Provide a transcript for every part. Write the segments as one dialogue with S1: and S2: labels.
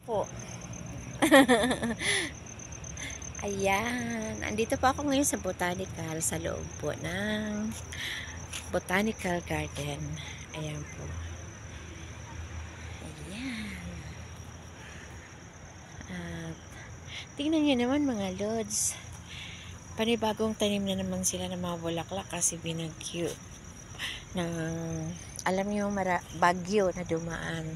S1: Po. Ayan, andito po ako ngayon sa botanical, sa loob po ng botanical garden. Ayan po. Ayan. At tingnan nyo naman mga lods. Panibagong tanim na naman sila ng mga bulaklak kasi binagyo ng, alam nyo, bagyo na dumaan.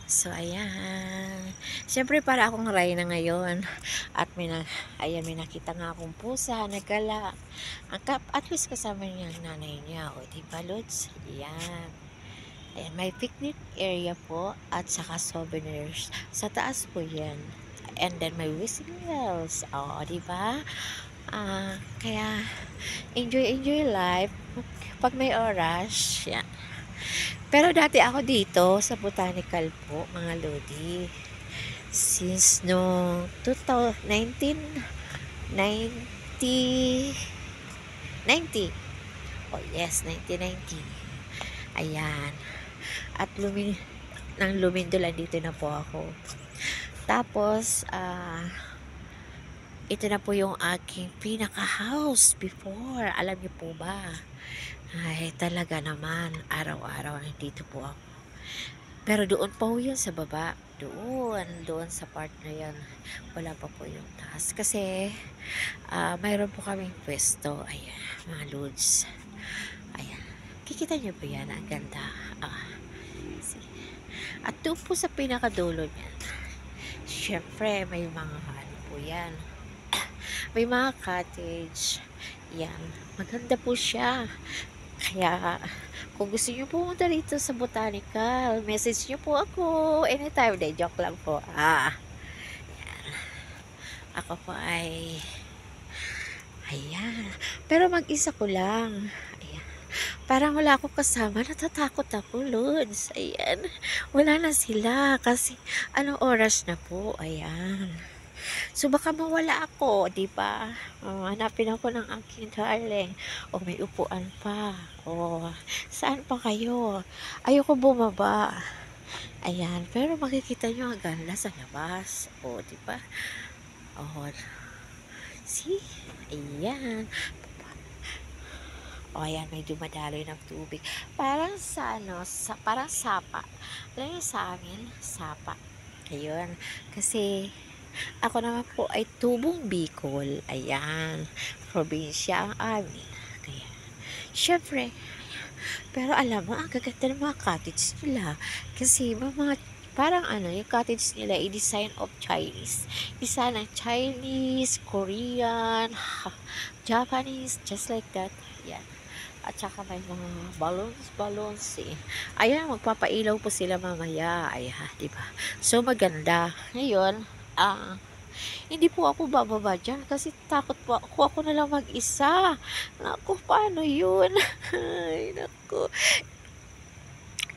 S1: So, ayan. Siyempre, para akong reyna ngayon. At ayan, may nakita nga akong pusa, nagkala. At least kasama niya ang nanay niya. O, diba, Lods? Ayan. Ayan, may picnic area po. At saka souvenirs. Sa taas po yan. And then, may whistling bells. O, diba? Kaya, enjoy life. Pag may oras, yan. Pero dati ako dito sa botanical po, mga lodi. Since no 1990. Oh yes, 1990. Ayan. At nang lumindulan dito na po ako. Tapos, ito na po yung aking pinaka-house before. Alam niyo po ba? Ay, talaga naman. Araw-araw dito po ako. Pero doon pa po yun sa baba. Doon sa part na yan. Wala pa po yung taas. Kasi, mayroon po kaming pwesto. Ayan, mga lods. Ayan. Kikita niyo po yan. Ang ganda. At doon po sa pinakadulo niyan. Siyempre, may mga ano po yan. May mga cottage. Yan. Maganda po siya. Kaya, kung gusto niyo pumunta dito sa botanical, message niyo po ako. Anytime. De, joke lang po. Yan. Ako po ay ayan. Pero mag-isa ko lang. Ayan. Parang wala akong kasama. Natatakot ako, Lods. Ayan. Wala na sila. Kasi, anong oras na po? Ayan. So, baka mawala ako, di ba? Hanapin ako ng aking darling. O, may upuan pa. O, saan pa kayo? Ayoko bumaba. Ayan. Pero makikita nyo ang ganda sa labas. O, di ba? O, see? Ayan. O, ayan. May dumadaloy ng tubig. Parang sa, parang sapa. Alam nyo sa amin? Sapa. Ayun. Kasi, ako naman po ay tubong Bicol. Ayan. Probinsya ang amin. Kaya, syempre, pero alam mo, ang gaganda ng mga cottage nila. Kasi, mga, parang yung cottage nila, i-design of Chinese. Isa ng Chinese, Korean, Japanese, just like that. Yan. At saka may mga balloons eh. Ayan, magpapailaw po sila mamaya. Ayan, diba? So, maganda. Ngayon, hindi po ako bababa dyan kasi takot po ako na lang mag-isa. Naku, paano yun? Ay, naku.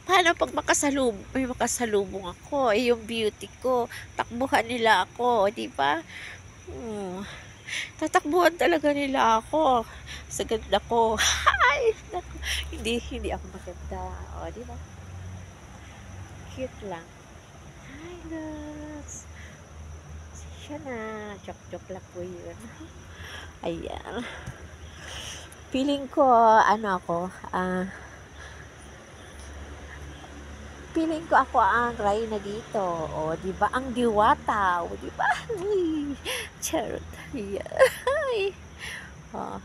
S1: Paano pag may makasalubong ako, yung beauty ko, takbuhan nila ako, di ba? Tatakbuhan talaga nila ako sa ganda ko. Ay, naku. Hindi ako maganda. O, di ba? Cute lang. Hi, loves. Siya na. Joke lang po yun. Ayan. Feeling ko, feeling ko ako ang reyna dito. O, di ba? Ang diwata. O, di ba? Charot. Yeah. O,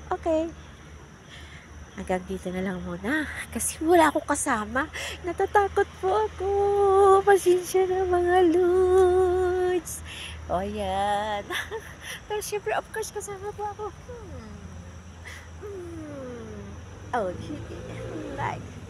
S1: okay. Hanggang dito na lang muna. Kasi wala akong kasama. Natatakot po ako. Pasensya na mga lods. O, yan. Pero syempre, of course, kasama po ako. Oh, sige. Like.